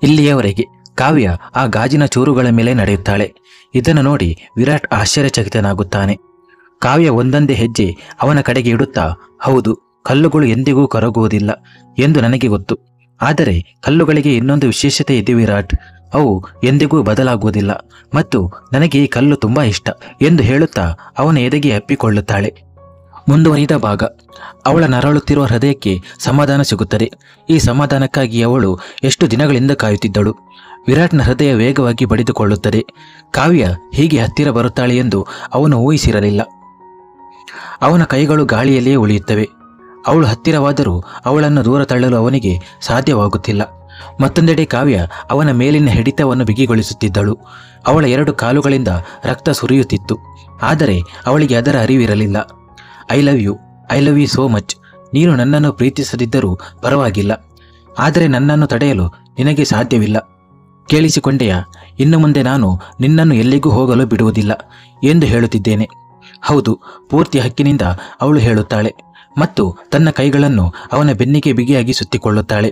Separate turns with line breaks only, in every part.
ಇಲ್ಲಿಯವರೆಗೆ ಕಾವ್ಯ ಆ ಗಾಜಿನ ಚೂರುಗಳ ಮೇಲೆ ನಡೆಯುತ್ತಾಳೆ. ಇದನ್ನು ನೋಡಿ ವಿರಾಟ್ ಆಶ್ಚರ್ಯಚಕಿತನಾಗುತ್ತಾನೆ. ಕಾವ್ಯ ಒಂದೊಂದೇ ಹೆಜ್ಜೆ ಅವನ ಕಡೆಗೆ ಇಡುತ್ತಾ, ಹೌದು, ಕಲ್ಲುಗಳು ಎಂದಿಗೂ ಕರಗುವುದಿಲ್ಲ ಎಂದು ನನಗೆ ಗೊತ್ತು. ಆದರೆ ಕಲ್ಲುಗಳಿಗೆ ಇನ್ನೊಂದು ವಿಶೇಷತೆ ಇದೆ ವಿರಾಟ್, ಅವು ಎಂದಿಗೂ ಬದಲಾಗುವುದಿಲ್ಲ ಮತ್ತು ನನಗೆ ಈ ಕಲ್ಲು ತುಂಬಾ ಇಷ್ಟ ಎಂದು ಹೇಳುತ್ತಾ ಅವನ ಎದೆಗೆ ಅಪ್ಪಿಕೊಳ್ಳುತ್ತಾಳೆ. ಮುಂದುವರಿದ ಭಾಗ. ಅವಳ ನರಳುತ್ತಿರುವ ಹೃದಯಕ್ಕೆ ಸಮಾಧಾನ ಸಿಗುತ್ತದೆ. ಈ ಸಮಾಧಾನಕ್ಕಾಗಿ ಅವಳು ಎಷ್ಟು ದಿನಗಳಿಂದ ಕಾಯುತ್ತಿದ್ದಳು. ವಿರಾಟ್ನ ಹೃದಯ ವೇಗವಾಗಿ ಬಡಿದುಕೊಳ್ಳುತ್ತದೆ. ಕಾವ್ಯ ಹೀಗೆ ಹತ್ತಿರ ಬರುತ್ತಾಳೆ ಎಂದು ಅವನು ಊಹಿಸಿರಲಿಲ್ಲ. ಅವನ ಕೈಗಳು ಗಾಳಿಯಲ್ಲಿಯೇ ಉಳಿಯುತ್ತವೆ. ಅವಳು ಹತ್ತಿರವಾದರೂ ಅವಳನ್ನು ದೂರ ತಳ್ಳಲು ಅವನಿಗೆ ಸಾಧ್ಯವಾಗುತ್ತಿಲ್ಲ. ಮತ್ತೊಂದೆಡೆ ಕಾವ್ಯ ಅವನ ಮೇಲಿನ ಹಿಡಿತವನ್ನು ಬಿಗಿಗೊಳಿಸುತ್ತಿದ್ದಳು. ಅವಳ 2 ಕಾಲುಗಳಿಂದ ರಕ್ತ ಸುರಿಯುತ್ತಿತ್ತು. ಆದರೆ ಅವಳಿಗೆ ಅದರ ಅರಿವಿರಲಿಲ್ಲ. I love you so much. ನೀನು ನನ್ನನ್ನು ಪ್ರೀತಿಸದಿದ್ದರೂ ಪರವಾಗಿಲ್ಲ, ಆದರೆ ನನ್ನನ್ನು ತಡೆಯಲು ನಿನಗೆ ಸಾಧ್ಯವಿಲ್ಲ. ಕೇಳಿಸಿಕೊಂಡೆಯಾ? ಇನ್ನು ಮುಂದೆ ನಾನು ನಿನ್ನನ್ನು ಎಲ್ಲಿಗೂ ಹೋಗಲು ಬಿಡುವುದಿಲ್ಲ ಎಂದು ಹೇಳುತ್ತಿದ್ದೇನೆ. ಹೌದು, ಪೂರ್ತಿ ಹಕ್ಕಿನಿಂದ ಅವಳು ಹೇಳುತ್ತಾಳೆ ಮತ್ತು ತನ್ನ ಕೈಗಳನ್ನು ಅವನ ಬೆನ್ನಿಗೆ ಬಿಗಿಯಾಗಿ ಸುತ್ತಿಕೊಳ್ಳುತ್ತಾಳೆ.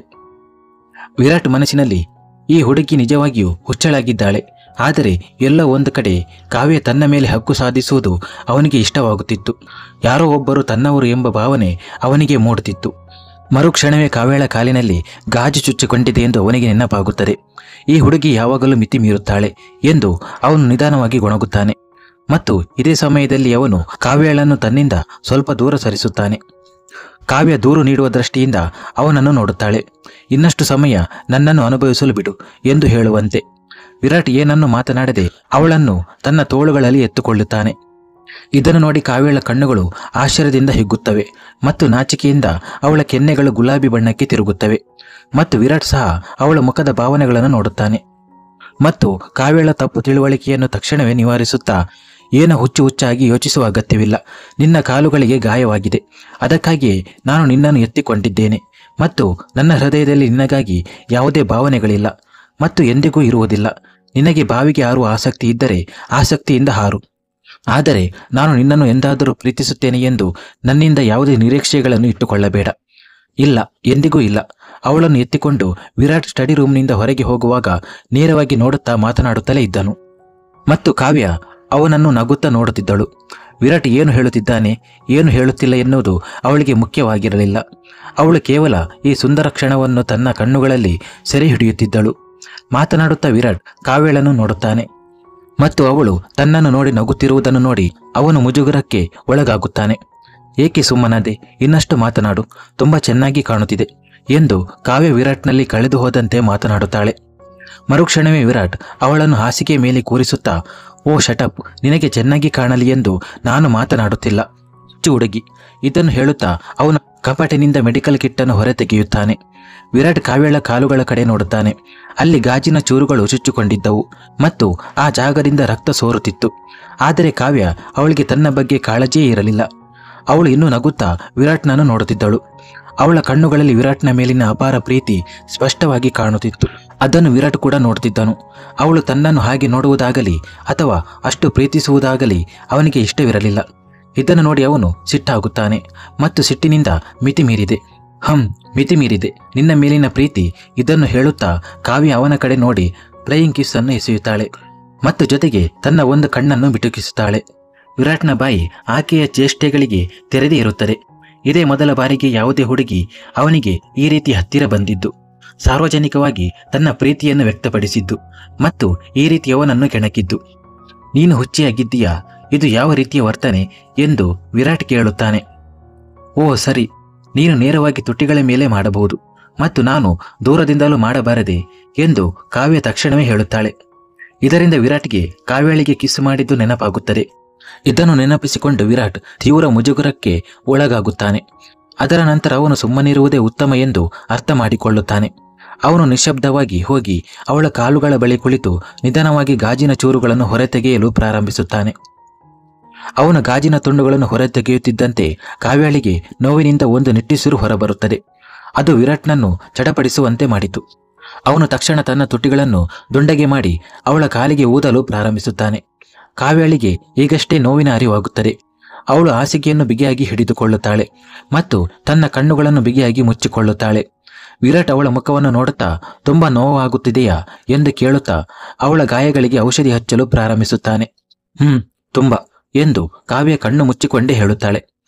ವಿರಾಟ್ ಮನಸ್ಸಿನಲ್ಲಿ, ಈ ಹುಡುಗಿ ನಿಜವಾಗಿಯೂ ಹುಚ್ಚಳಾಗಿದ್ದಾಳೆ. ಆದರೆ ಎಲ್ಲೋ ಒಂದು ಕಡೆ ಕಾವ್ಯ ತನ್ನ ಮೇಲೆ ಹಕ್ಕು ಸಾಧಿಸುವುದು ಅವನಿಗೆ ಇಷ್ಟವಾಗುತ್ತಿತ್ತು. ಯಾರೋ ಒಬ್ಬರು ತನ್ನವರು ಎಂಬ ಭಾವನೆ ಅವನಿಗೆ ಮೂಡುತ್ತಿತ್ತು. ಮರುಕ್ಷಣವೇ ಕಾವ್ಯಳ ಕಾಲಿನಲ್ಲಿ ಗಾಜು ಚುಚ್ಚಿಕೊಂಡಿದೆ ಎಂದು ಅವನಿಗೆ ನೆನಪಾಗುತ್ತದೆ. ಈ ಹುಡುಗಿ ಯಾವಾಗಲೂ ಮಿತಿ ಮೀರುತ್ತಾಳೆ ಎಂದು ಅವನು ನಿಧಾನವಾಗಿ ಗೊಣಗುತ್ತಾನೆ ಮತ್ತು ಇದೇ ಸಮಯದಲ್ಲಿ ಅವನು ಕಾವ್ಯಳನ್ನು ತನ್ನಿಂದ ಸ್ವಲ್ಪ ದೂರ ಸರಿಸುತ್ತಾನೆ. ಕಾವ್ಯ ದೂರು ನೀಡುವ ದೃಷ್ಟಿಯಿಂದ ಅವನನ್ನು ನೋಡುತ್ತಾಳೆ. ಇನ್ನಷ್ಟು ಸಮಯ ನನ್ನನ್ನು ಅನುಭವಿಸಲು ಬಿಡು ಎಂದು ಹೇಳುವಂತೆ. ವಿರಾಟ್ ಏನನ್ನು ಮಾತನಾಡದೆ ಅವಳನ್ನು ತನ್ನ ತೋಳುಗಳಲ್ಲಿ ಎತ್ತುಕೊಳ್ಳುತ್ತಾನೆ. ಇದನ್ನು ನೋಡಿ ಕಾವ್ಯಳ ಕಣ್ಣುಗಳು ಆಶ್ಚರ್ಯದಿಂದ ಹಿಗ್ಗುತ್ತವೆ ಮತ್ತು ನಾಚಿಕೆಯಿಂದ ಅವಳ ಕೆನ್ನೆಗಳು ಗುಲಾಬಿ ಬಣ್ಣಕ್ಕೆ ತಿರುಗುತ್ತವೆ. ಮತ್ತು ವಿರಾಟ್ ಸಹ ಅವಳ ಮುಖದ ಭಾವನೆಗಳನ್ನು ನೋಡುತ್ತಾನೆ ಮತ್ತು ಕಾವ್ಯಳ ತಪ್ಪು ತಿಳುವಳಿಕೆಯನ್ನು ತಕ್ಷಣವೇ ನಿವಾರಿಸುತ್ತಾ, ಏನೋ ಹುಚ್ಚಾಗಿ ಯೋಚಿಸುವ ಅಗತ್ಯವಿಲ್ಲ. ನಿನ್ನ ಕಾಲುಗಳಿಗೆ ಗಾಯವಾಗಿದೆ, ಅದಕ್ಕಾಗಿಯೇ ನಾನು ನಿನ್ನನ್ನು ಎತ್ತಿಕೊಂಡಿದ್ದೇನೆ ಮತ್ತು ನನ್ನ ಹೃದಯದಲ್ಲಿ ನಿನಗಾಗಿ ಯಾವುದೇ ಭಾವನೆಗಳಿಲ್ಲ ಮತ್ತು ಎಂದಿಗೂ ಇರುವುದಿಲ್ಲ. ನಿನಗೆ ಬಾವಿಗೆ ಹಾರುವ ಆಸಕ್ತಿ ಇದ್ದರೆ ಆಸಕ್ತಿಯಿಂದ ಹಾರು, ಆದರೆ ನಾನು ನಿನ್ನನ್ನು ಎಂದಾದರೂ ಪ್ರೀತಿಸುತ್ತೇನೆ ಎಂದು ನನ್ನಿಂದ ಯಾವುದೇ ನಿರೀಕ್ಷೆಗಳನ್ನು ಇಟ್ಟುಕೊಳ್ಳಬೇಡ. ಇಲ್ಲ, ಎಂದಿಗೂ ಇಲ್ಲ. ಅವಳನ್ನು ಎತ್ತಿಕೊಂಡು ವಿರಾಟ್ ಸ್ಟಡಿ ರೂಮ್ನಿಂದ ಹೊರಗೆ ಹೋಗುವಾಗ ನೇರವಾಗಿ ನೋಡುತ್ತಾ ಮಾತನಾಡುತ್ತಲೇ ಇದ್ದನು ಮತ್ತು ಕಾವ್ಯ ಅವನನ್ನು ನಗುತ್ತಾ ನೋಡುತ್ತಿದ್ದಳು. ವಿರಾಟ್ ಏನು ಹೇಳುತ್ತಿದ್ದಾನೆ, ಏನು ಹೇಳುತ್ತಿಲ್ಲ ಎನ್ನುವುದು ಅವಳಿಗೆ ಮುಖ್ಯವಾಗಿರಲಿಲ್ಲ. ಅವಳು ಕೇವಲ ಈ ಸುಂದರ ಕ್ಷಣವನ್ನು ತನ್ನ ಕಣ್ಣುಗಳಲ್ಲಿ ಸೆರೆ ಹಿಡಿಯುತ್ತಿದ್ದಳು. ಮಾತನಾಡುತ್ತಾ ವಿರಾಟ್ ಕಾವ್ಯಳನ್ನು ನೋಡುತ್ತಾನೆ ಮತ್ತು ಅವಳು ತನ್ನನ್ನು ನೋಡಿ ನಗುತ್ತಿರುವುದನ್ನು ನೋಡಿ ಅವನು ಮುಜುಗರಕ್ಕೆ ಒಳಗಾಗುತ್ತಾನೆ. ಏಕೆ ಸುಮ್ಮನಾದೆ? ಇನ್ನಷ್ಟು ಮಾತನಾಡು, ತುಂಬ ಚೆನ್ನಾಗಿ ಕಾಣುತ್ತಿದೆ ಎಂದು ಕಾವ್ಯ ವಿರಾಟ್ನಲ್ಲಿ ಕಳೆದು ಹೋದಂತೆ ಮಾತನಾಡುತ್ತಾಳೆ. ಮರುಕ್ಷಣವೇ ವಿರಾಟ್ ಅವಳನ್ನು ಹಾಸಿಗೆ ಮೇಲೆ ಕೂರಿಸುತ್ತಾ, ಓ ಶಟಪ್, ನಿನಗೆ ಚೆನ್ನಾಗಿ ಕಾಣಲಿ ಎಂದು ನಾನು ಮಾತನಾಡುತ್ತಿಲ್ಲ, ಹುಚ್ಚು ಹುಡುಗಿ. ಇದನ್ನು ಹೇಳುತ್ತಾ ಅವನು ಕಪಾಟಿನಿಂದ ಮೆಡಿಕಲ್ ಕಿಟ್ಟನ್ನು ಹೊರತೆಗೆಯುತ್ತಾನೆ. ವಿರಾಟ್ ಕಾವ್ಯಳ ಕಾಲುಗಳ ಕಡೆ ನೋಡುತ್ತಾನೆ. ಅಲ್ಲಿ ಗಾಜಿನ ಚೂರುಗಳು ಚುಚ್ಚಿಕೊಂಡಿದ್ದವು ಮತ್ತು ಆ ಜಾಗದಿಂದ ರಕ್ತ ಸೋರುತ್ತಿತ್ತು. ಆದರೆ ಕಾವ್ಯ ಅವಳಿಗೆ ತನ್ನ ಬಗ್ಗೆ ಕಾಳಜಿಯೇ ಇರಲಿಲ್ಲ. ಅವಳು ಇನ್ನೂ ನಗುತ್ತಾ ವಿರಾಟ್ನನ್ನು ನೋಡುತ್ತಿದ್ದಳು. ಅವಳ ಕಣ್ಣುಗಳಲ್ಲಿ ವಿರಾಟ್ನ ಮೇಲಿನ ಅಪಾರ ಪ್ರೀತಿ ಸ್ಪಷ್ಟವಾಗಿ ಕಾಣುತ್ತಿತ್ತು. ಅದನ್ನು ವಿರಾಟ್ ಕೂಡ ನೋಡುತ್ತಿದ್ದನು. ಅವಳು ತನ್ನನ್ನು ಹಾಗೆ ನೋಡುವುದಾಗಲಿ ಅಥವಾ ಅಷ್ಟು ಪ್ರೀತಿಸುವುದಾಗಲಿ ಅವನಿಗೆ ಇಷ್ಟವಿರಲಿಲ್ಲ. ಇದನ್ನು ನೋಡಿ ಅವನು ಸಿಟ್ಟಾಗುತ್ತಾನೆ ಮತ್ತು ಸಿಟ್ಟಿನಿಂದ ಮಿತಿ ಮೀರಿದೆ ನಿನ್ನ ಮೇಲಿನ ಪ್ರೀತಿ. ಇದನ್ನು ಹೇಳುತ್ತಾ ಕಾವ್ಯ ಅವನ ಕಡೆ ನೋಡಿ ಫ್ಲೈಯಿಂಗ್ ಕಿಸ್ ಅನ್ನು ಎಸೆಯುತ್ತಾಳೆ ಮತ್ತು ಜೊತೆಗೆ ತನ್ನ ಒಂದು ಕಣ್ಣನ್ನು ಬಿಟುಕಿಸುತ್ತಾಳೆ. ವಿರಾಟ್ನ ಬಾಯಿ ಆಕೆಯ ಚೇಷ್ಟೆಗಳಿಗೆ ತೆರೆದೇ ಇರುತ್ತದೆ. ಇದೇ ಮೊದಲ ಬಾರಿಗೆ ಯಾವುದೇ ಹುಡುಗಿ ಅವನಿಗೆ ಈ ರೀತಿ ಹತ್ತಿರ ಬಂದಿದ್ದು, ಸಾರ್ವಜನಿಕವಾಗಿ ತನ್ನ ಪ್ರೀತಿಯನ್ನು ವ್ಯಕ್ತಪಡಿಸಿದ್ದು ಮತ್ತು ಈ ರೀತಿ ಅವನನ್ನು ಕೆಣಕಿದ್ದು. ನೀನು ಹುಚ್ಚಿಯಾಗಿದ್ದೀಯಾ? ಇದು ಯಾವ ರೀತಿಯ ವರ್ತನೆ ಎಂದು ವಿರಾಟ್ ಕೇಳುತ್ತಾನೆ. ಓ ಸರಿ, ನೀನು ನೇರವಾಗಿ ತುಟಿಗಳ ಮೇಲೆ ಮಾಡಬಹುದು ಮತ್ತು ನಾನು ದೂರದಿಂದಲೂ ಮಾಡಬಾರದೆ ಎಂದು ಕಾವ್ಯ ತಕ್ಷಣವೇ ಹೇಳುತ್ತಾಳೆ. ಇದರಿಂದ ವಿರಾಟ್ಗೆ ಕಾವ್ಯಳಿಗೆ ಕಿಸ್ ಮಾಡಿದ್ದು ನೆನಪಾಗುತ್ತದೆ. ಇದನ್ನು ನೆನಪಿಸಿಕೊಂಡು ವಿರಾಟ್ ತೀವ್ರ ಮುಜುಗರಕ್ಕೆ ಒಳಗಾಗುತ್ತಾನೆ. ಅದರ ನಂತರ ಅವನು ಸುಮ್ಮನಿರುವುದೇ ಉತ್ತಮ ಎಂದು ಅರ್ಥ ಮಾಡಿಕೊಳ್ಳುತ್ತಾನೆ. ಅವನು ನಿಶ್ಶಬ್ದವಾಗಿ ಹೋಗಿ ಅವಳ ಕಾಲುಗಳ ಬಳಿ ಕುಳಿತು ನಿಧಾನವಾಗಿ ಗಾಜಿನ ಚೂರುಗಳನ್ನು ಹೊರತೆಗೆಯಲು ಪ್ರಾರಂಭಿಸುತ್ತಾನೆ. ಅವನು ಗಾಜಿನ ತುಂಡುಗಳನ್ನು ಹೊರತೆಗೆಯುತ್ತಿದ್ದಂತೆ ಕಾವ್ಯಳಿಗೆ ನೋವಿನಿಂದ ಒಂದು ನಿಟ್ಟುಸಿರು ಹೊರಬರುತ್ತದೆ. ಅದು ವಿರಾಟ್ನನ್ನು ಚಡಪಡಿಸುವಂತೆ ಮಾಡಿತು. ಅವನು ತಕ್ಷಣ ತನ್ನ ತುಟಿಗಳನ್ನು ದುಂಡಗೆ ಮಾಡಿ ಅವಳ ಕಾಲಿಗೆ ಊದಲು ಪ್ರಾರಂಭಿಸುತ್ತಾನೆ. ಕಾವ್ಯಳಿಗೆ ಈಗಷ್ಟೇ ನೋವಿನ ಅರಿವಾಗುತ್ತದೆ. ಅವಳು ಹಾಸಿಗೆಯನ್ನು ಬಿಗಿಯಾಗಿ ಹಿಡಿದುಕೊಳ್ಳುತ್ತಾಳೆ ಮತ್ತು ತನ್ನ ಕಣ್ಣುಗಳನ್ನು ಬಿಗಿಯಾಗಿ ಮುಚ್ಚಿಕೊಳ್ಳುತ್ತಾಳೆ. ವಿರಾಟ್ ಅವಳ ಮುಖವನ್ನು ನೋಡುತ್ತಾ ತುಂಬಾ ನೋವಾಗುತ್ತಿದೆಯಾ ಎಂದು ಕೇಳುತ್ತಾ ಅವಳ ಗಾಯಗಳಿಗೆ ಔಷಧಿ ಹಚ್ಚಲು ಪ್ರಾರಂಭಿಸುತ್ತಾನೆ. ತುಂಬಾ ಎಂದು ಕಾವ್ಯ ಕಣ್ಣು ಮುಚ್ಚಿಕೊಂಡೇ ಹೇಳುತ್ತಾಳೆ.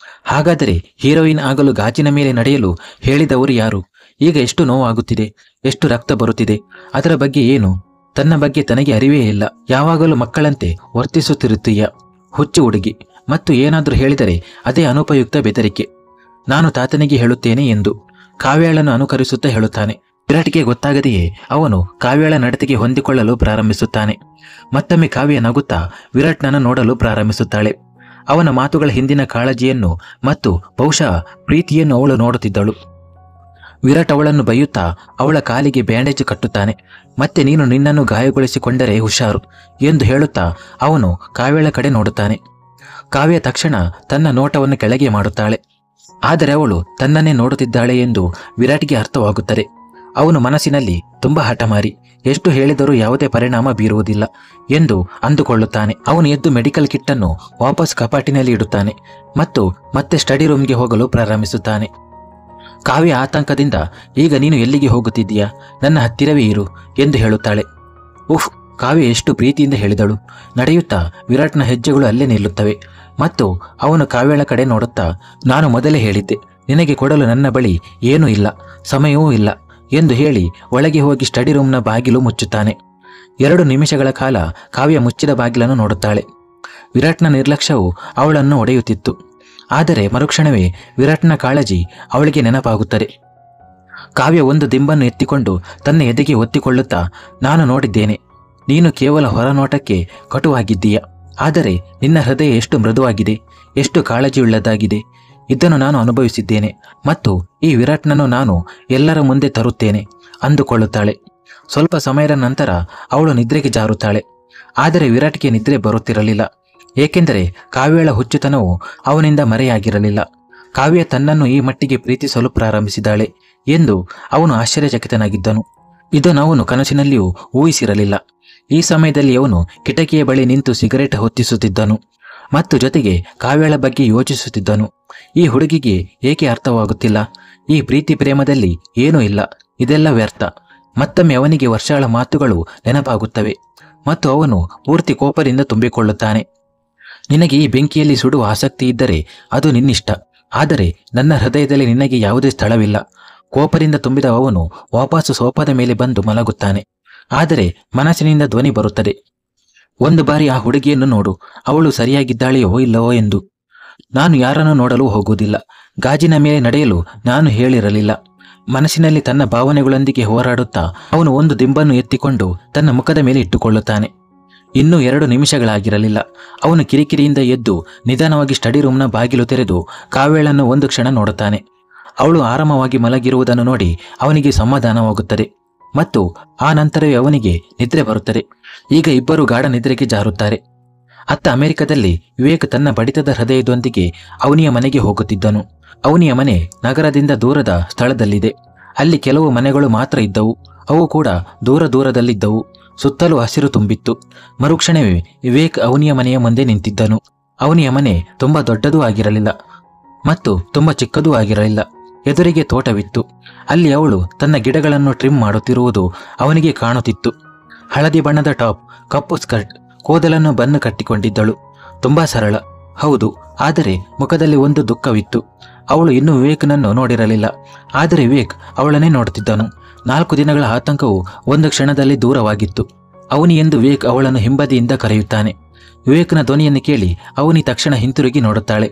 ಹಾಗಾದರೆ ಹೀರೋಯಿನ್ ಆಗಲು ಗಾಜಿನ ಮೇಲೆ ನಡೆಯಲು ಹೇಳಿದವರು ಯಾರು? ಈಗ ಎಷ್ಟು ನೋವಾಗುತ್ತಿದೆ, ಎಷ್ಟು ರಕ್ತ ಬರುತ್ತಿದೆ, ಅದರ ಬಗ್ಗೆ ಏನು? ತನ್ನ ಬಗ್ಗೆ ತನಗೆ ಅರಿವೇ ಇಲ್ಲ. ಯಾವಾಗಲೂ ಮಕ್ಕಳಂತೆ ವರ್ತಿಸುತ್ತಿರುತ್ತೀಯ, ಹುಚ್ಚು ಹುಡುಗಿ. ಮತ್ತು ಏನಾದರೂ ಹೇಳಿದರೆ ಅದೇ ಅನುಪಯುಕ್ತ ಬೆದರಿಕೆ. ನಾನು ತಾತನಿಗೆ ಹೇಳುತ್ತೇನೆ ಎಂದು ಕಾವ್ಯಾಳನ್ನು ಅನುಕರಿಸುತ್ತಾ ಹೇಳುತ್ತಾನೆ. ವಿರಾಟ್ಗೆ ಗೊತ್ತಾಗದೆಯೇ ಅವನು ಕಾವ್ಯಾಳ ನಡತೆಗೆ ಹೊಂದಿಕೊಳ್ಳಲು ಪ್ರಾರಂಭಿಸುತ್ತಾನೆ. ಮತ್ತೊಮ್ಮೆ ಕಾವ್ಯ ನಗುತ್ತಾ ವಿರಾಟ್ನನ್ನು ನೋಡಲು ಪ್ರಾರಂಭಿಸುತ್ತಾಳೆ. ಅವನ ಮಾತುಗಳ ಹಿಂದಿನ ಕಾಳಜಿಯನ್ನು ಮತ್ತು ಬಹುಶಃ ಪ್ರೀತಿಯನ್ನು ಅವಳು ನೋಡುತ್ತಿದ್ದಳು. ವಿರಾಟ್ ಅವಳನ್ನು ಬೈಯುತ್ತಾ ಅವಳ ಕಾಲಿಗೆ ಬ್ಯಾಂಡೇಜ್ ಕಟ್ಟುತ್ತಾನೆ. ಮತ್ತೆ ನೀನು ನಿನ್ನನ್ನು ಗಾಯಗೊಳಿಸಿಕೊಂಡರೆ ಹುಷಾರು ಎಂದು ಹೇಳುತ್ತಾ ಅವನು ಕಾವ್ಯಳ ಕಡೆ ನೋಡುತ್ತಾನೆ. ಕಾವ್ಯ ತಕ್ಷಣ ತನ್ನ ನೋಟವನ್ನು ಕೆಳಗೆ ಮಾಡುತ್ತಾಳೆ. ಆದರೆ ಅವಳು ತನ್ನನ್ನೇ ನೋಡುತ್ತಿದ್ದಾಳೆ ಎಂದು ವಿರಾಟ್ಗೆ ಅರ್ಥವಾಗುತ್ತದೆ. ಅವನು ಮನಸ್ಸಿನಲ್ಲಿ ತುಂಬಾ ಹಠಮಾರಿ, ಎಷ್ಟು ಹೇಳಿದರೂ ಯಾವುದೇ ಪರಿಣಾಮ ಬೀರುವುದಿಲ್ಲ ಎಂದು ಅಂದುಕೊಳ್ಳುತ್ತಾನೆ. ಅವನು ಎದ್ದು ಮೆಡಿಕಲ್ ಕಿಟ್ ಅನ್ನು ವಾಪಸ್ ಕಪಾಟಿನಲ್ಲಿ ಇಡುತ್ತಾನೆ ಮತ್ತು ಮತ್ತೆ ಸ್ಟಡಿ ರೂಮ್ಗೆ ಹೋಗಲು ಪ್ರಾರಂಭಿಸುತ್ತಾನೆ. ಕಾವ್ಯ ಆತಂಕದಿಂದ, ಈಗ ನೀನು ಎಲ್ಲಿಗೆ ಹೋಗುತ್ತಿದ್ದೀಯಾ? ನನ್ನ ಹತ್ತಿರವೇ ಇರು ಎಂದು ಹೇಳುತ್ತಾಳೆ. ಉಫ್, ಕಾವ್ಯ ಎಷ್ಟು ಪ್ರೀತಿಯಿಂದ ಹೇಳಿದಳು. ನಡೆಯುತ್ತಾ ವಿರಾಟ್ನ ಹೆಜ್ಜೆಗಳು ಅಲ್ಲೇ ನಿಲ್ಲುತ್ತವೆ ಮತ್ತು ಅವನು ಕಾವ್ಯಳ ಕಡೆ ನೋಡುತ್ತಾ, ನಾನು ಮೊದಲೇ ಹೇಳಿದ್ದೆ, ನಿನಗೆ ಕೊಡಲು ನನ್ನ ಬಳಿ ಏನೂ ಇಲ್ಲ, ಸಮಯವೂ ಇಲ್ಲ ಎಂದು ಹೇಳಿ ಒಳಗೆ ಹೋಗಿ ಸ್ಟಡಿ ರೂಮ್ನ ಬಾಗಿಲು ಮುಚ್ಚುತ್ತಾನೆ. 2 ನಿಮಿಷಗಳ ಕಾಲ ಕಾವ್ಯ ಮುಚ್ಚಿದ ಬಾಗಿಲನ್ನು ನೋಡುತ್ತಾಳೆ. ವಿರಾಟ್ನ ನಿರ್ಲಕ್ಷ್ಯವು ಅವಳನ್ನು ಒಡೆಯುತ್ತಿತ್ತು. ಆದರೆ ಮರುಕ್ಷಣವೇ ವಿರಾಟ್ನ ಕಾಳಜಿ ಅವಳಿಗೆ ನೆನಪಾಗುತ್ತದೆ. ಕಾವ್ಯ ಒಂದು ದಿಂಬನ್ನು ಎತ್ತಿಕೊಂಡು ತನ್ನ ಎದೆಗೆ ಒತ್ತಿಕೊಳ್ಳುತ್ತಾ, ನಾನು ನೋಡಿದ್ದೇನೆ, ನೀನು ಕೇವಲ ಹೊರನೋಟಕ್ಕೆ ಕಟುವಾಗಿದ್ದೀಯ, ಆದರೆ ನಿನ್ನ ಹೃದಯ ಎಷ್ಟು ಮೃದುವಾಗಿದೆ, ಎಷ್ಟು ಕಾಳಜಿಯುಳ್ಳದಾಗಿದೆ. ಇದನ್ನು ನಾನು ಅನುಭವಿಸಿದ್ದೇನೆ ಮತ್ತು ಈ ವಿರಾಟ್ನನ್ನು ನಾನು ಎಲ್ಲರ ಮುಂದೆ ತರುತ್ತೇನೆ ಅಂದುಕೊಳ್ಳುತ್ತಾಳೆ. ಸ್ವಲ್ಪ ಸಮಯದ ನಂತರ ಅವಳು ನಿದ್ರೆಗೆ ಜಾರುತ್ತಾಳೆ. ಆದರೆ ವಿರಾಟ್ಗೆ ನಿದ್ರೆ ಬರುತ್ತಿರಲಿಲ್ಲ, ಏಕೆಂದರೆ ಕಾವ್ಯಳ ಹುಚ್ಚುತನವು ಅವನಿಂದ ಮರೆಯಾಗಿರಲಿಲ್ಲ. ಕಾವ್ಯ ತನ್ನನ್ನು ಈ ಮಟ್ಟಿಗೆ ಪ್ರೀತಿಸಲು ಪ್ರಾರಂಭಿಸಿದ್ದಾಳೆ ಎಂದು ಅವನು ಆಶ್ಚರ್ಯಚಕಿತನಾಗಿದ್ದನು. ಇದನ್ನು ಅವನು ಕನಸಿನಲ್ಲಿಯೂ ಊಹಿಸಿರಲಿಲ್ಲ. ಈ ಸಮಯದಲ್ಲಿ ಅವನು ಕಿಟಕಿಯ ಬಳಿ ನಿಂತು ಸಿಗರೇಟ್ ಹೊತ್ತಿಸುತ್ತಿದ್ದನು ಮತ್ತು ಜೊತೆಗೆ ಕಾವ್ಯಳ ಬಗ್ಗೆ ಯೋಚಿಸುತ್ತಿದ್ದನು. ಈ ಹುಡುಗಿಗೆ ಏಕೆ ಅರ್ಥವಾಗುತ್ತಿಲ್ಲ? ಈ ಪ್ರೀತಿ ಪ್ರೇಮದಲ್ಲಿ ಏನೂ ಇಲ್ಲ, ಇದೆಲ್ಲ ವ್ಯರ್ಥ. ಮತ್ತೊಮ್ಮೆ ಅವನಿಗೆ ವರ್ಷಗಳ ಮಾತುಗಳು ನೆನಪಾಗುತ್ತವೆ ಮತ್ತು ಅವನು ಪೂರ್ತಿ ಕೋಪದಿಂದ ತುಂಬಿಕೊಳ್ಳುತ್ತಾನೆ. ನಿನಗೆ ಈ ಬೆಂಕಿಯಲ್ಲಿ ಸುಡುವ ಆಸಕ್ತಿ ಇದ್ದರೆ ಅದು ನಿನ್ನಿಷ್ಟ, ಆದರೆ ನನ್ನ ಹೃದಯದಲ್ಲಿ ನಿನಗೆ ಯಾವುದೇ ಸ್ಥಳವಿಲ್ಲ. ಕೋಪದಿಂದ ತುಂಬಿದ ಅವನು ವಾಪಸ್ಸು ಸೋಫಾದ ಮೇಲೆ ಬಂದು ಮಲಗುತ್ತಾನೆ. ಆದರೆ ಮನಸ್ಸಿನಿಂದ ಧ್ವನಿ ಬರುತ್ತದೆ, ಒಂದು ಬಾರಿ ಆ ಹುಡುಗಿಯನ್ನು ನೋಡು, ಅವಳು ಸರಿಯಾಗಿದ್ದಾಳೆಯೋ ಇಲ್ಲವೋ ಎಂದು. ನಾನು ಯಾರನ್ನು ನೋಡಲು ಹೋಗುವುದಿಲ್ಲ, ಗಾಜಿನ ಮೇಲೆ ನಡೆಯಲು ನಾನು ಹೇಳಿರಲಿಲ್ಲ. ಮನಸ್ಸಿನಲ್ಲಿ ತನ್ನ ಭಾವನೆಗಳೊಂದಿಗೆ ಹೋರಾಡುತ್ತಾ ಅವನು ಒಂದು ದಿಂಬನ್ನು ಎತ್ತಿಕೊಂಡು ತನ್ನ ಮುಖದ ಮೇಲೆ ಇಟ್ಟುಕೊಳ್ಳುತ್ತಾನೆ. ಇನ್ನೂ 2 ನಿಮಿಷಗಳಾಗಿರಲಿಲ್ಲ. ಅವನು ಕಿರಿಕಿರಿಯಿಂದ ಎದ್ದು ನಿಧಾನವಾಗಿ ಸ್ಟಡಿ ರೂಮ್ನ ಬಾಗಿಲು ತೆರೆದು ಕಾವ್ಯಳನ್ನು ಒಂದು ಕ್ಷಣ ನೋಡುತ್ತಾನೆ. ಅವಳು ಆರಾಮವಾಗಿ ಮಲಗಿರುವುದನ್ನು ನೋಡಿ ಅವನಿಗೆ ಸಮಾಧಾನವಾಗುತ್ತದೆ ಮತ್ತು ಆ ನಂತರವೇ ಅವನಿಗೆ ನಿದ್ರೆ ಬರುತ್ತದೆ. ಈಗ ಇಬ್ಬರು ಗಾಢ ನಿದ್ರೆಗೆ ಜಾರುತ್ತಾರೆ. ಅತ್ತ ಅಮೆರಿಕದಲ್ಲಿ ವಿವೇಕ್ ತನ್ನ ಬಡಿತದ ಹೃದಯದೊಂದಿಗೆ ಅವನಿಯ ಮನೆಗೆ ಹೋಗುತ್ತಿದ್ದನು. ಅವನಿಯ ಮನೆ ನಗರದಿಂದ ದೂರದ ಸ್ಥಳದಲ್ಲಿದೆ. ಅಲ್ಲಿ ಕೆಲವು ಮನೆಗಳು ಮಾತ್ರ ಇದ್ದವು, ಅವು ಕೂಡ ದೂರದಲ್ಲಿದ್ದವು. ಸುತ್ತಲೂ ಹಸಿರು ತುಂಬಿತ್ತು. ಮರುಕ್ಷಣವೇ ವಿವೇಕ್ ಅವನಿಯ ಮನೆಯ ಮುಂದೆ ನಿಂತಿದ್ದನು. ಅವನಿಯ ಮನೆ ತುಂಬಾ ದೊಡ್ಡದೂ ಆಗಿರಲಿಲ್ಲ ಮತ್ತು ತುಂಬಾ ಚಿಕ್ಕದೂ ಆಗಿರಲಿಲ್ಲ. ಎದುರಿಗೆ ತೋಟವಿತ್ತು. ಅಲ್ಲಿ ಅವಳು ತನ್ನ ಗಿಡಗಳನ್ನು ಟ್ರಿಮ್ ಮಾಡುತ್ತಿರುವುದು ಅವನಿಗೆ ಕಾಣುತ್ತಿತ್ತು. ಹಳದಿ ಬಣ್ಣದ ಟಾಪ್, ಕಪ್ಪು ಸ್ಕರ್ಟ್, ಕೂದಲನ್ನು ಬನ್ನು ಕಟ್ಟಿಕೊಂಡಿದ್ದಳು. ತುಂಬಾ ಸರಳ, ಹೌದು, ಆದರೆ ಮುಖದಲ್ಲಿ ಒಂದು ದುಃಖವಿತ್ತು. ಅವಳು ಇನ್ನೂ ವಿವೇಕ್ನನ್ನು ನೋಡಿರಲಿಲ್ಲ, ಆದರೆ ವಿವೇಕ್ ಅವಳನ್ನೇ ನೋಡುತ್ತಿದ್ದನು. 4 ದಿನಗಳ ಆತಂಕವು ಒಂದು ಕ್ಷಣದಲ್ಲಿ ದೂರವಾಗಿತ್ತು. ಅವನಿ ಎಂದು ವಿವೇಕ್ ಅವಳನ್ನು ಹಿಂಬದಿಯಿಂದ ಕರೆಯುತ್ತಾನೆ. ವಿವೇಕ್ನ ಧ್ವನಿಯನ್ನು ಕೇಳಿ ಅವನಿ ತಕ್ಷಣ ಹಿಂತಿರುಗಿ ನೋಡುತ್ತಾಳೆ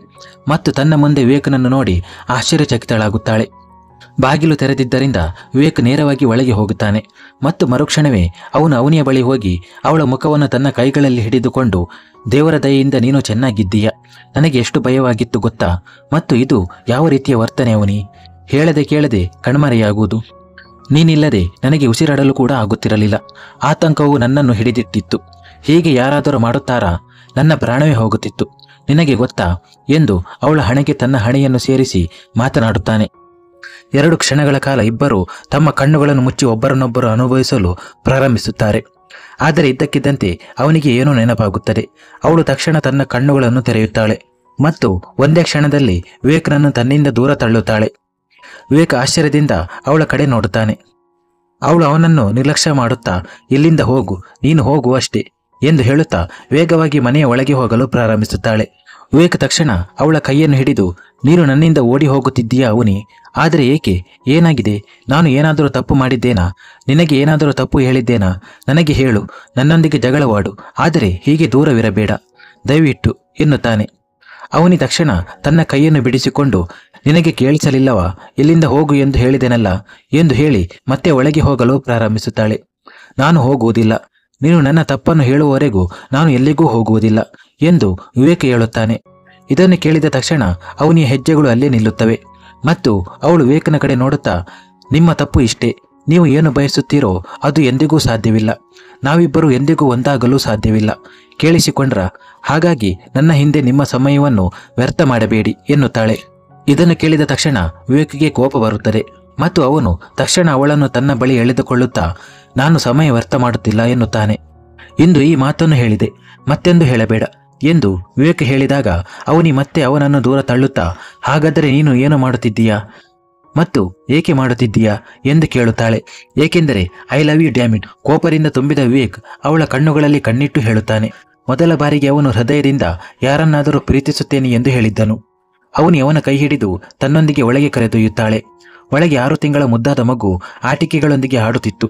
ಮತ್ತು ತನ್ನ ಮುಂದೆ ವಿವೇಕ್ನನ್ನು ನೋಡಿ ಆಶ್ಚರ್ಯಚಕಿತಳಾಗುತ್ತಾಳೆ. ಬಾಗಿಲು ತೆರೆದಿದ್ದರಿಂದ ವಿವೇಕ್ ನೇರವಾಗಿ ಒಳಗೆ ಹೋಗುತ್ತಾನೆ ಮತ್ತು ಮರುಕ್ಷಣವೇ ಅವನು ಅವನಿಯ ಬಳಿ ಹೋಗಿ ಅವಳ ಮುಖವನ್ನು ತನ್ನ ಕೈಗಳಲ್ಲಿ ಹಿಡಿದುಕೊಂಡು, ದೇವರ ದಯೆಯಿಂದ ನೀನು ಚೆನ್ನಾಗಿದ್ದೀಯ, ನನಗೆ ಎಷ್ಟು ಭಯವಾಗಿತ್ತು ಗೊತ್ತಾ, ಮತ್ತು ಇದು ಯಾವ ರೀತಿಯ ವರ್ತನೆ ಅವನಿ, ಹೇಳದೆ ಕೇಳದೆ ಕಣ್ಮರೆಯಾಗುವುದು, ನೀನಿಲ್ಲದೆ ನನಗೆ ಉಸಿರಾಡಲು ಕೂಡ ಆಗುತ್ತಿರಲಿಲ್ಲ. ಆತಂಕವು ನನ್ನನ್ನು ಹಿಡಿದಿಟ್ಟಿತ್ತು. ಹೀಗೆ ಯಾರಾದರೂ ಮಾಡುತ್ತಾರಾ? ನನ್ನ ಪ್ರಾಣವೇ ಹೋಗುತ್ತಿತ್ತು, ನಿನಗೆ ಗೊತ್ತಾ ಎಂದು ಅವಳ ಹಣೆಗೆ ತನ್ನ ಹಣೆಯನ್ನು ಸೇರಿಸಿ ಮಾತನಾಡುತ್ತಾನೆ. 2 ಕ್ಷಣಗಳ ಕಾಲ ಇಬ್ಬರು ತಮ್ಮ ಕಣ್ಣುಗಳನ್ನು ಮುಚ್ಚಿ ಒಬ್ಬರನ್ನೊಬ್ಬರು ಅನುಭವಿಸಲು ಪ್ರಾರಂಭಿಸುತ್ತಾರೆ. ಆದರೆ ಇದ್ದಕ್ಕಿದ್ದಂತೆ ಅವನಿಗೆ ಏನೋ ನೆನಪಾಗುತ್ತದೆ. ಅವಳು ತಕ್ಷಣ ತನ್ನ ಕಣ್ಣುಗಳನ್ನು ತೆರೆಯುತ್ತಾಳೆ ಮತ್ತು ಒಂದೇ ಕ್ಷಣದಲ್ಲಿ ವಿವೇಕ್ನನ್ನು ತನ್ನಿಂದ ದೂರ ತಳ್ಳುತ್ತಾಳೆ. ವಿವೇಕ್ ಆಶ್ಚರ್ಯದಿಂದ ಅವಳ ಕಡೆ ನೋಡುತ್ತಾನೆ. ಅವಳು ಅವನನ್ನು ನಿರ್ಲಕ್ಷ್ಯ ಮಾಡುತ್ತಾ ಇಲ್ಲಿಂದ ಹೋಗು, ನೀನು ಹೋಗು ಅಷ್ಟೇ ಎಂದು ಹೇಳುತ್ತಾ ವೇಗವಾಗಿ ಮನೆಯ ಒಳಗೆ ಹೋಗಲು ಪ್ರಾರಂಭಿಸುತ್ತಾಳೆ. ವಿವೇಕ್ ತಕ್ಷಣ ಅವಳ ಕೈಯನ್ನು ಹಿಡಿದು, ನೀನು ನನ್ನಿಂದ ಓಡಿ ಹೋಗುತ್ತಿದ್ದೀಯಾ ಅವನಿ? ಆದರೆ ಏಕೆ? ಏನಾಗಿದೆ? ನಾನು ಏನಾದರೂ ತಪ್ಪು ಮಾಡಿದ್ದೇನಾ? ನಿನಗೆ ಏನಾದರೂ ತಪ್ಪು ಹೇಳಿದ್ದೇನಾ? ನನಗೆ ಹೇಳು, ನನ್ನೊಂದಿಗೆ ಜಗಳವಾಡು, ಆದರೆ ಹೀಗೆ ದೂರವಿರಬೇಡ ದಯವಿಟ್ಟು ಎನ್ನುತ್ತಾನೆ. ಅವನಿ ತಕ್ಷಣ ತನ್ನ ಕೈಯನ್ನು ಬಿಡಿಸಿಕೊಂಡು, ನಿನಗೆ ಕೇಳಿಸಲಿಲ್ಲವಾ, ಇಲ್ಲಿಂದ ಹೋಗು ಎಂದು ಹೇಳಿದೆನಲ್ಲ ಎಂದು ಹೇಳಿ ಮತ್ತೆ ಒಳಗೆ ಹೋಗಲು ಪ್ರಾರಂಭಿಸುತ್ತಾಳೆ. ನಾನು ಹೋಗುವುದಿಲ್ಲ, ನೀನು ನನ್ನ ತಪ್ಪನ್ನು ಹೇಳುವವರೆಗೂ ನಾನು ಎಲ್ಲಿಗೂ ಹೋಗುವುದಿಲ್ಲ ಎಂದು ವಿವೇಕ್ ಹೇಳುತ್ತಾನೆ. ಇದನ್ನು ಕೇಳಿದ ತಕ್ಷಣ ಅವನಿಯ ಹೆಜ್ಜೆಗಳು ಅಲ್ಲೇ ನಿಲ್ಲುತ್ತವೆ ಮತ್ತು ಅವಳು ವಿವೇಕನ ಕಡೆ ನೋಡುತ್ತಾ, ನಿಮ್ಮ ತಪ್ಪು ಇಷ್ಟೇ, ನೀವು ಏನು ಬಯಸುತ್ತೀರೋ ಅದು ಎಂದಿಗೂ ಸಾಧ್ಯವಿಲ್ಲ, ನಾವಿಬ್ಬರು ಎಂದಿಗೂ ಒಂದಾಗಲು ಸಾಧ್ಯವಿಲ್ಲ, ಕೇಳಿಸಿಕೊಂಡ್ರ? ಹಾಗಾಗಿ ನನ್ನ ಹಿಂದೆ ನಿಮ್ಮ ಸಮಯವನ್ನು ವ್ಯರ್ಥ ಮಾಡಬೇಡಿ ಎನ್ನುತ್ತಾಳೆ. ಇದನ್ನು ಕೇಳಿದ ತಕ್ಷಣ ವಿವೇಕ್ಗೆ ಕೋಪ ಬರುತ್ತದೆ ಮತ್ತು ಅವನು ತಕ್ಷಣ ಅವಳನ್ನು ತನ್ನ ಬಳಿ ಎಳೆದುಕೊಳ್ಳುತ್ತಾ, ನಾನು ಸಮಯ ವ್ಯರ್ಥ ಮಾಡುತ್ತಿಲ್ಲ ಎನ್ನುತ್ತಾನೆ. ಇಂದು ಈ ಮಾತನ್ನು ಹೇಳಿದೆ, ಮತ್ತೆಂದು ಹೇಳಬೇಡ ಎಂದು ವಿವೇಕ್ ಹೇಳಿದಾಗ ಅವನಿ ಮತ್ತೆ ಅವನನ್ನು ದೂರ ತಳ್ಳುತ್ತಾ, ಹಾಗಾದರೆ ನೀನು ಏನು ಮಾಡುತ್ತಿದ್ದೀಯಾ ಮತ್ತು ಏಕೆ ಮಾಡುತ್ತಿದ್ದೀಯಾ ಎಂದು ಕೇಳುತ್ತಾಳೆ. ಏಕೆಂದರೆ I love you damn it. ಕೋಪದಿಂದ ತುಂಬಿದ ವಿವೇಕ್ ಅವಳ ಕಣ್ಣುಗಳಲ್ಲಿ ಕಣ್ಣಿಟ್ಟು ಹೇಳುತ್ತಾನೆ. ಮೊದಲ ಬಾರಿಗೆ ಅವನು ಹೃದಯದಿಂದ ಯಾರನ್ನಾದರೂ ಪ್ರೀತಿಸುತ್ತೇನೆ ಎಂದು ಹೇಳಿದ್ದನು. ಅವನಿ ಅವನ ಕೈ ಹಿಡಿದು ತನ್ನೊಂದಿಗೆ ಒಳಗೆ ಕರೆದೊಯ್ಯುತ್ತಾಳೆ. ಒಳಗೆ 6 ತಿಂಗಳ ಮುದ್ದಾದ ಮಗು ಆಟಿಕೆಗಳೊಂದಿಗೆ ಆಡುತ್ತಿತ್ತು.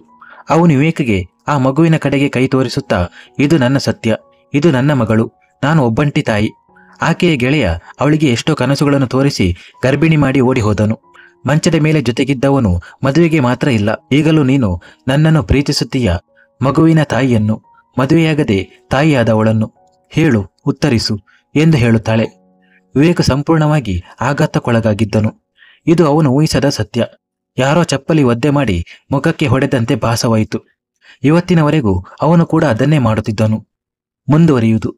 ಅವನು ವಿವೇಕ್ಗೆ ಆ ಮಗುವಿನ ಕಡೆಗೆ ಕೈ ತೋರಿಸುತ್ತಾ, ಇದು ನನ್ನ ಸತ್ಯ, ಇದು ನನ್ನ ಮಗಳು, ನಾನು ಒಬ್ಬಂಟಿ ತಾಯಿ. ಆಕೆಯ ಗೆಳೆಯ ಅವಳಿಗೆ ಎಷ್ಟೋ ಕನಸುಗಳನ್ನು ತೋರಿಸಿ ಗರ್ಭಿಣಿ ಮಾಡಿ ಓಡಿ ಹೋದನು. ಮಂಚದ ಮೇಲೆ ಜೊತೆಗಿದ್ದವನು ಮದುವೆಗೆ ಮಾತ್ರ ಇಲ್ಲ, ಈಗಲೂ ನೀನು ನನ್ನನ್ನು ಪ್ರೀತಿಸುತ್ತೀಯಾ? ಮಗುವಿನ ತಾಯಿಯನ್ನು, ಮದುವೆಯಾಗದೆ ತಾಯಿಯಾದವಳನ್ನು? ಹೇಳು, ಉತ್ತರಿಸು ಎಂದು ಹೇಳುತ್ತಾಳೆ. ವಿವೇಕ್ ಸಂಪೂರ್ಣವಾಗಿ ಆಘಾತಕ್ಕೊಳಗಾಗಿದ್ದನು. ಇದು ಅವನು ಊಹಿಸದ ಸತ್ಯ. ಯಾರೋ ಚಪ್ಪಲಿ ಒದ್ದೆ ಮಾಡಿ ಮುಖಕ್ಕೆ ಹೊಡೆದಂತೆ ಭಾಸವಾಯಿತು. ಇವತ್ತಿನವರೆಗೂ ಅವನು ಕೂಡ ಅದನ್ನೇ ಮಾಡುತ್ತಿದ್ದನು. ಮುಂದುವರಿಯುವುದು.